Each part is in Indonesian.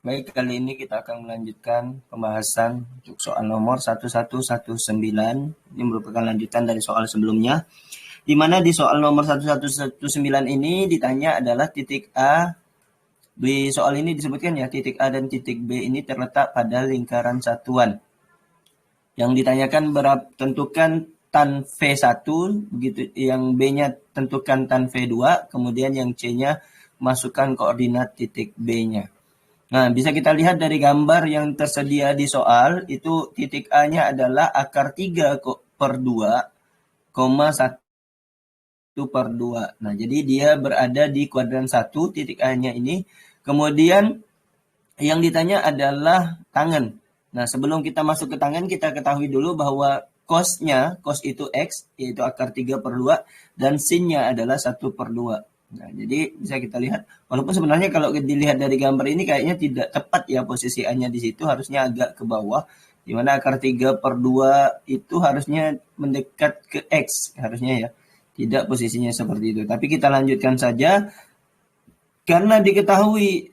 Baik, kali ini kita akan melanjutkan pembahasan untuk soal nomor 1119. Ini merupakan lanjutan dari soal sebelumnya, di mana di soal nomor 1119 ini ditanya adalah titik A. Di soal ini disebutkan ya, titik A dan titik B ini terletak pada lingkaran satuan. Yang ditanyakan tentukan tan V1, begitu, yang B-nya tentukan tan V2, kemudian yang C-nya masukkan koordinat titik B-nya. Nah, bisa kita lihat dari gambar yang tersedia di soal, itu titik A-nya adalah akar 3 per 2, 1 per 2. Nah, jadi dia berada di kuadran 1, titik A-nya ini. Kemudian yang ditanya adalah tangen. Nah, sebelum kita masuk ke tangen, kita ketahui dulu bahwa cos itu X, yaitu akar 3 per 2, dan sin-nya adalah 1 per 2. Nah, jadi bisa kita lihat, walaupun sebenarnya kalau dilihat dari gambar ini kayaknya tidak tepat ya posisi A-nya di situ, harusnya agak ke bawah, di mana akar 3 per 2 itu harusnya mendekat ke X, harusnya ya, tidak posisinya seperti itu. Tapi kita lanjutkan saja, karena diketahui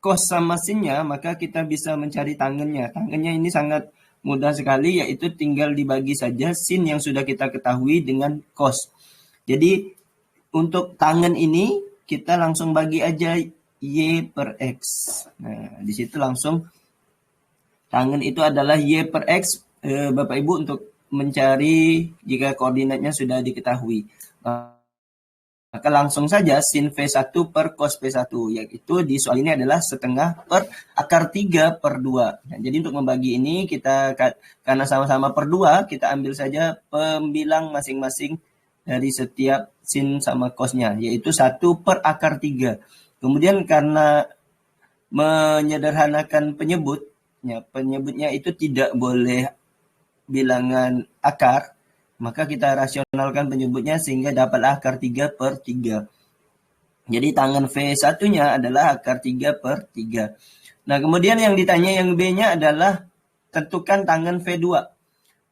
cos sama sin-nya, maka kita bisa mencari tangennya. Tangennya ini sangat mudah sekali, yaitu tinggal dibagi saja sin yang sudah kita ketahui dengan cos. Jadi untuk tangen ini kita langsung bagi aja Y per X. Nah, di situ langsung tangen itu adalah Y per X, Bapak Ibu, untuk mencari jika koordinatnya sudah diketahui. Maka langsung saja sin V1 per cos V1, yaitu di soal ini adalah setengah per akar 3 per 2. Nah, jadi untuk membagi ini, kita karena sama-sama per 2, kita ambil saja pembilang masing-masing dari setiap sin sama cosnya, yaitu 1 per akar 3. Kemudian karena menyederhanakan penyebutnya itu tidak boleh bilangan akar, maka kita rasionalkan penyebutnya sehingga dapat akar 3 per 3. Jadi tangen V1-nya adalah akar 3 per 3. Nah, kemudian yang ditanya yang B-nya adalah tentukan tangen V2.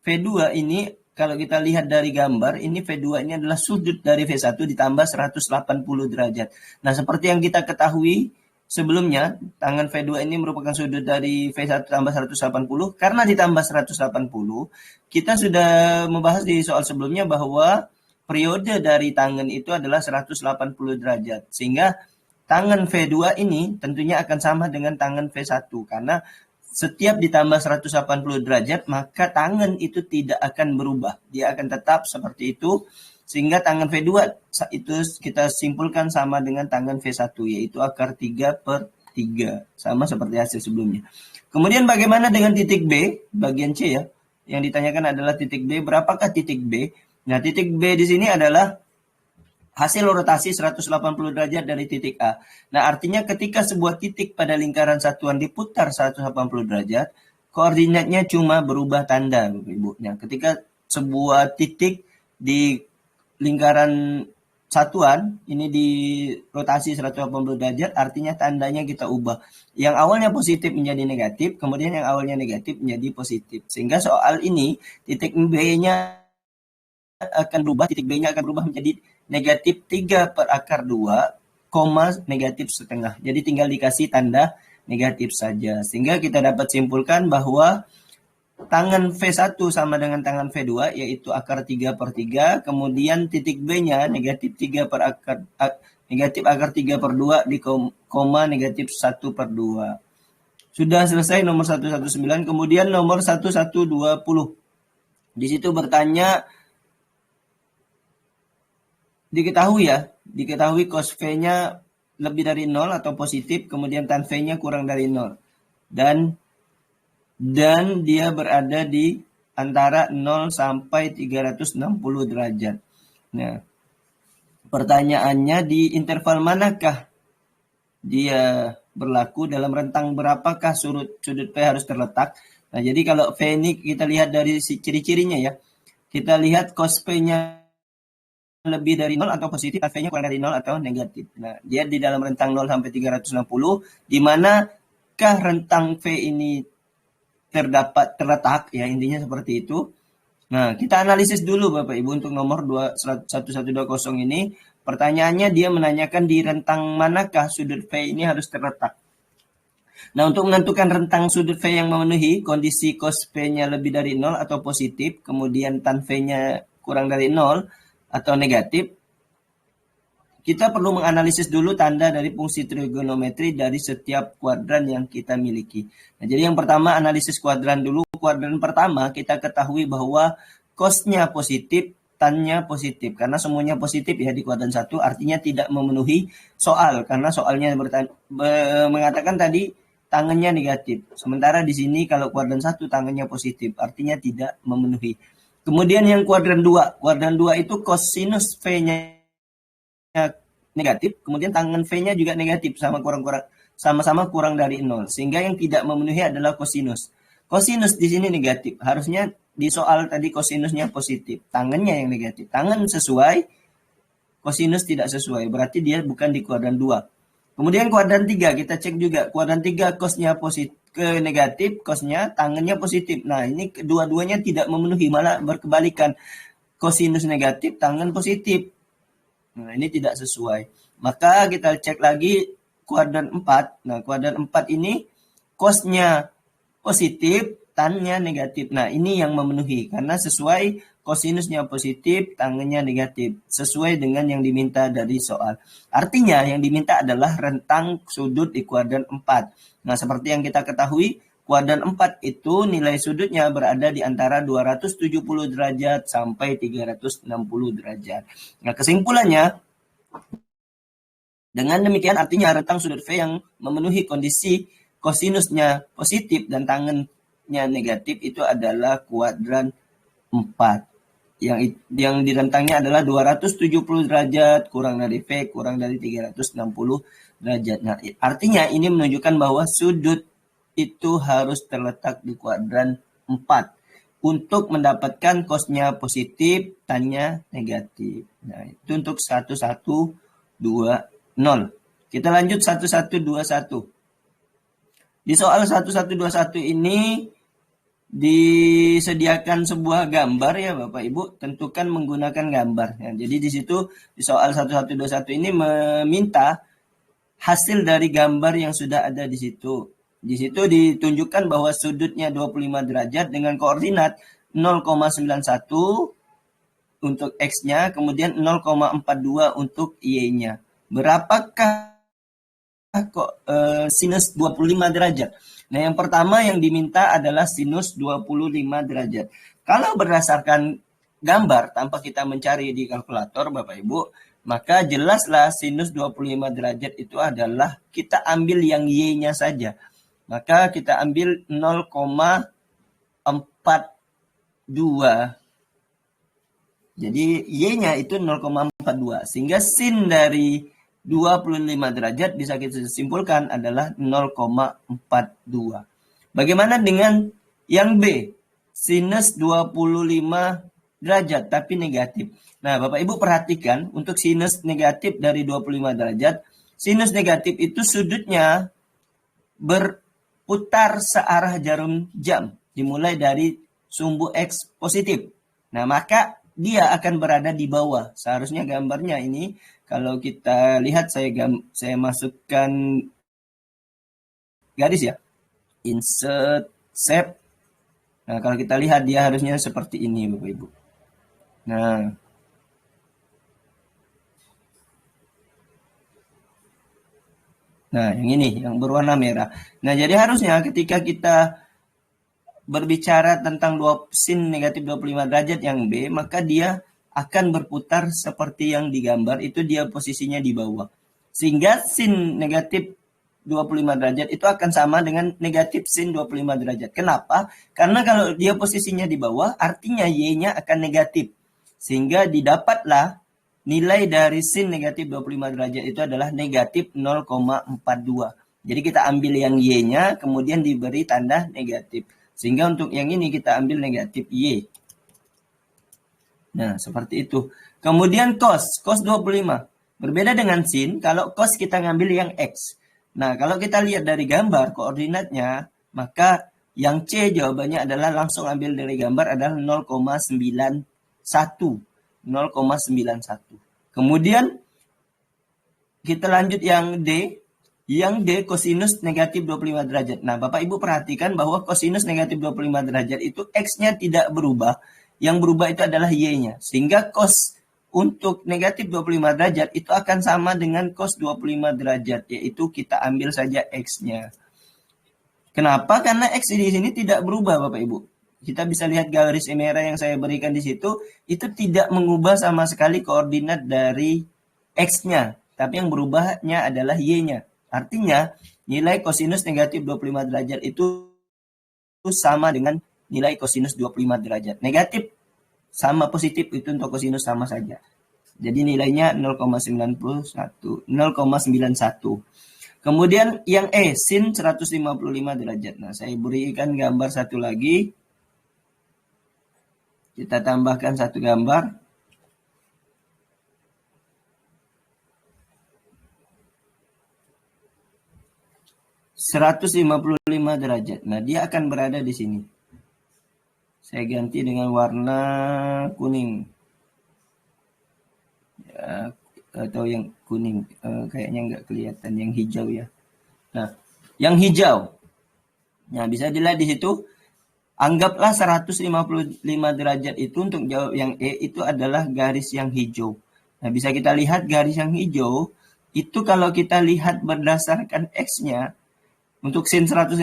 V2 ini kalau kita lihat dari gambar, ini V2 ini adalah sudut dari V1 ditambah 180 derajat. Nah, seperti yang kita ketahui sebelumnya, tangen V2 ini merupakan sudut dari V1 tambah 180. Karena ditambah 180, kita sudah membahas di soal sebelumnya bahwa periode dari tangen itu adalah 180 derajat. Sehingga tangen V2 ini tentunya akan sama dengan tangen V1. Karena setiap ditambah 180 derajat, maka tangen itu tidak akan berubah. Dia akan tetap seperti itu, sehingga tangen V2 itu kita simpulkan sama dengan tangen V1, yaitu akar 3 per 3. Sama seperti hasil sebelumnya. Kemudian bagaimana dengan titik B, bagian C ya. Yang ditanyakan adalah titik B, berapakah titik B? Nah, titik B di sini adalah hasil rotasi 180 derajat dari titik A. Nah, artinya ketika sebuah titik pada lingkaran satuan diputar 180 derajat, koordinatnya cuma berubah tanda, Bapak Ibu. Nah, ketika sebuah titik di lingkaran satuan ini di rotasi 180 derajat, artinya tandanya kita ubah. Yang awalnya positif menjadi negatif, kemudian yang awalnya negatif menjadi positif. Sehingga soal ini titik B-nya akan berubah, titik B-nya akan berubah menjadi negatif 3 per akar 2, negatif setengah. Jadi tinggal dikasih tanda negatif saja. Sehingga kita dapat simpulkan bahwa tangen V1 sama dengan tangen V2, yaitu akar 3 per 3. Kemudian titik B-nya negatif 3 per akar, negatif akar 3 per 2 di koma negatif 1 per 2. Sudah selesai nomor 119. Kemudian nomor 1120. Di situ bertanya, diketahui cos V-nya lebih dari 0 atau positif, kemudian tan V-nya kurang dari 0. Dan dia berada di antara 0 sampai 360 derajat. Nah, pertanyaannya di interval manakah dia berlaku, dalam rentang berapakah sudut P harus terletak. Nah, jadi kalau V ini kita lihat dari ciri-cirinya ya. Kita lihat cos P-nya lebih dari 0 atau positif, V-nya kurang dari 0 atau negatif. Nah, dia di dalam rentang 0 sampai 360, di manakah rentang V ini terletak, ya intinya seperti itu. Nah, kita analisis dulu Bapak Ibu untuk nomor 1120 ini. Pertanyaannya dia menanyakan di rentang manakah sudut V ini harus terletak. Nah, untuk menentukan rentang sudut V yang memenuhi kondisi cos V-nya lebih dari 0 atau positif, kemudian tan V-nya kurang dari 0 atau negatif, kita perlu menganalisis dulu tanda dari fungsi trigonometri dari setiap kuadran yang kita miliki. Nah, jadi yang pertama analisis kuadran dulu. Kuadran pertama kita ketahui bahwa cosnya positif, tannya positif. Karena semuanya positif ya di kuadran 1, artinya tidak memenuhi soal. Karena soalnya mengatakan tadi tangannya negatif. Sementara di sini kalau kuadran 1 tangannya positif, artinya tidak memenuhi. Kemudian yang kuadran 2. Kuadran 2 itu cosinus V-nya negatif, kemudian tangan V-nya juga negatif, sama-sama kurang dari 0. Sehingga yang tidak memenuhi adalah kosinus. Kosinus di sini negatif. Harusnya di soal tadi kosinusnya positif, tangannya yang negatif. Tangan sesuai, kosinus tidak sesuai. Berarti dia bukan di kuadran 2. Kemudian kuadran 3 kita cek juga. Kuadran 3 cosnya positif ke negatif, cosnya tangannya positif. Nah, ini kedua-duanya tidak memenuhi, malah berkebalikan. Kosinus negatif, tangan positif. Nah, ini tidak sesuai. Maka kita cek lagi kuadran 4. Nah, kuadran 4 ini cosnya positif, tannya negatif. Nah, ini yang memenuhi karena sesuai kosinusnya positif, tangannya negatif. Sesuai dengan yang diminta dari soal. Artinya yang diminta adalah rentang sudut di kuadran 4. Nah, seperti yang kita ketahui, kuadran 4 itu nilai sudutnya berada di antara 270 derajat sampai 360 derajat. Nah, kesimpulannya, dengan demikian artinya rentang sudut V yang memenuhi kondisi kosinusnya positif dan tangannya negatif itu adalah kuadran 4. Yang di rentangnya adalah 270 derajat kurang dari V kurang dari 360 derajat. Nah, artinya ini menunjukkan bahwa sudut itu harus terletak di kuadran 4 untuk mendapatkan cosnya positif, tannya negatif. Nah, itu untuk 1120. Kita lanjut 1121. Di soal 1121 ini disediakan sebuah gambar ya Bapak Ibu, tentukan menggunakan gambar. Ya, jadi di situ di soal 1121 ini meminta hasil dari gambar yang sudah ada di situ. Di situ ditunjukkan bahwa sudutnya 25 derajat dengan koordinat 0,91 untuk X-nya, kemudian 0,42 untuk Y-nya. Berapakah sinus 25 derajat? Nah, yang pertama yang diminta adalah sinus 25 derajat. Kalau berdasarkan gambar tanpa kita mencari di kalkulator Bapak Ibu, maka jelaslah sinus 25 derajat itu adalah kita ambil yang Y-nya saja. Maka kita ambil 0,42. Jadi Y-nya itu 0,42. Sehingga sin dari 25 derajat bisa kita simpulkan adalah 0,42. Bagaimana dengan yang B? Sinus 25 derajat tapi negatif. Nah, Bapak Ibu perhatikan untuk sinus negatif dari 25 derajat, sinus negatif itu sudutnya berputar searah jarum jam, dimulai dari sumbu X positif. Nah, maka dia akan berada di bawah. Seharusnya gambarnya ini, kalau kita lihat saya masukkan garis ya. Insert, shape. Nah, kalau kita lihat dia harusnya seperti ini Bapak Ibu. Nah, yang ini yang berwarna merah. Nah, jadi harusnya ketika kita berbicara tentang sin negatif 25 derajat yang B, maka dia akan berputar seperti yang digambar, itu dia posisinya di bawah. Sehingga sin negatif 25 derajat itu akan sama dengan negatif sin 25 derajat. Kenapa? Karena kalau dia posisinya di bawah, artinya Y-nya akan negatif. Sehingga didapatlah nilai dari sin negatif 25 derajat itu adalah negatif 0,42. Jadi kita ambil yang Y-nya, kemudian diberi tanda negatif. Sehingga untuk yang ini kita ambil negatif Y. Nah, seperti itu. Kemudian cos 25. Berbeda dengan sin, kalau cos kita ngambil yang X. Nah, kalau kita lihat dari gambar koordinatnya, maka yang C jawabannya adalah langsung ambil dari gambar adalah 0,91. 0,91. Kemudian kita lanjut yang D. Yang D kosinus negatif 25 derajat. Nah, Bapak Ibu perhatikan bahwa kosinus negatif 25 derajat itu X-nya tidak berubah. Yang berubah itu adalah Y-nya. Sehingga cos untuk negatif 25 derajat itu akan sama dengan cos 25 derajat. Yaitu kita ambil saja X-nya. Kenapa? Karena X di sini tidak berubah, Bapak Ibu. Kita bisa lihat garis merah yang saya berikan di situ. Itu tidak mengubah sama sekali koordinat dari X-nya. Tapi yang berubahnya adalah Y-nya. Artinya, nilai kosinus negatif 25 derajat itu sama dengan nilai kosinus 25 derajat. Negatif sama positif itu untuk kosinus sama saja. Jadi nilainya 0,91. Kemudian yang E, sin 155 derajat. Nah, saya berikan gambar satu lagi. Kita tambahkan satu gambar. (155 derajat. Nah, dia akan berada di sini. Saya ganti dengan warna kuning. Ya, atau yang kuning. Kayaknya nggak kelihatan. Yang hijau ya. Nah, yang hijau. Nah, bisa dilihat di situ. Anggaplah 155 derajat itu untuk jawab yang E itu adalah garis yang hijau. Nah, bisa kita lihat garis yang hijau. Itu kalau kita lihat berdasarkan X-nya. Untuk sin 155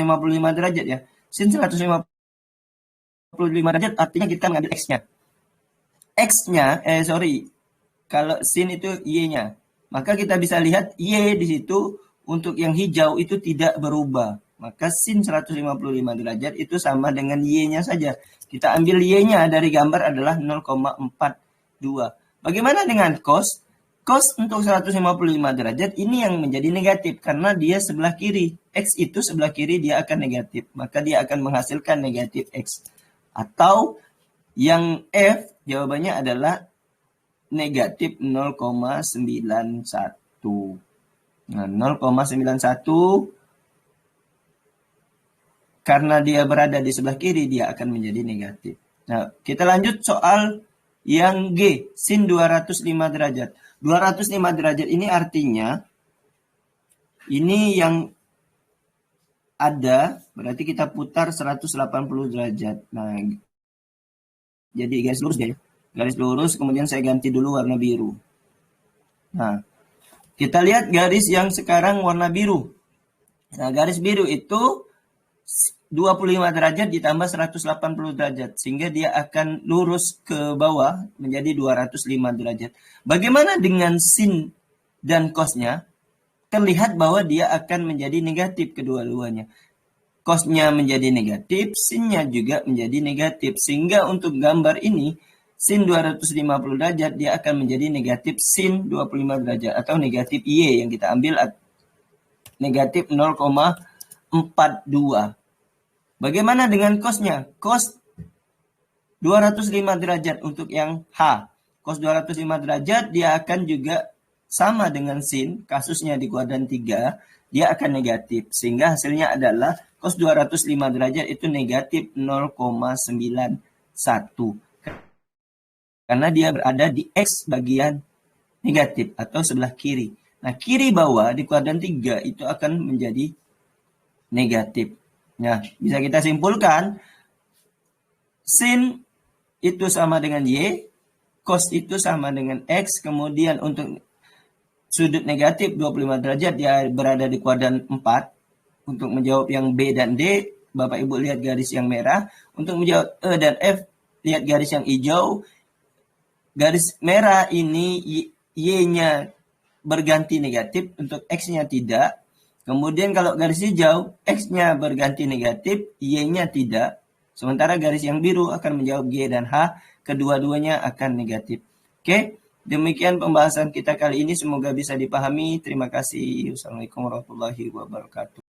derajat ya. Sin 155 derajat artinya kita mengambil X-nya. X-nya, kalau sin itu Y-nya. Maka kita bisa lihat Y di situ untuk yang hijau itu tidak berubah. Maka sin 155 derajat itu sama dengan Y-nya saja. Kita ambil Y-nya dari gambar adalah 0,42. Bagaimana dengan cos? Cos untuk 155 derajat ini yang menjadi negatif karena dia sebelah kiri. X itu sebelah kiri dia akan negatif. Maka dia akan menghasilkan negatif X. Atau yang F jawabannya adalah negatif 0,91. Nah, 0,91 karena dia berada di sebelah kiri dia akan menjadi negatif. Nah, kita lanjut soal yang G, sin 205 derajat. 205 derajat ini artinya ini yang ada, berarti kita putar 180 derajat. Nah, jadi garis lurus deh. Garis lurus, kemudian saya ganti dulu warna biru. Nah, kita lihat garis yang sekarang warna biru. Nah, garis biru itu 25 derajat ditambah 180 derajat. Sehingga dia akan lurus ke bawah menjadi 205 derajat. Bagaimana dengan sin dan cosnya? Terlihat bahwa dia akan menjadi negatif kedua-duanya. Cosnya menjadi negatif, sinnya juga menjadi negatif. Sehingga untuk gambar ini, sin 250 derajat, dia akan menjadi negatif sin 25 derajat. Atau negatif Y yang kita ambil negatif 0,42. Bagaimana dengan cosnya? Cos 205 derajat untuk yang H. Cos 205 derajat dia akan juga sama dengan sin. Kasusnya di kuadran 3. Dia akan negatif. Sehingga hasilnya adalah cos 205 derajat itu negatif 0,91. Karena dia berada di X bagian negatif atau sebelah kiri. Nah, kiri bawah di kuadran 3 itu akan menjadi negatif. Nah, bisa kita simpulkan sin itu sama dengan Y, cos itu sama dengan X, kemudian untuk sudut negatif 25 derajat dia berada di kuadran 4. Untuk menjawab yang B dan D, Bapak Ibu lihat garis yang merah. Untuk menjawab E dan F, lihat garis yang hijau. Garis merah ini Y-nya berganti negatif, untuk X-nya tidak. Kemudian kalau garis hijau, X-nya berganti negatif, Y-nya tidak. Sementara garis yang biru akan menjawab G dan H, kedua-duanya akan negatif. Oke, demikian pembahasan kita kali ini. Semoga bisa dipahami. Terima kasih. Wassalamualaikum warahmatullahi wabarakatuh.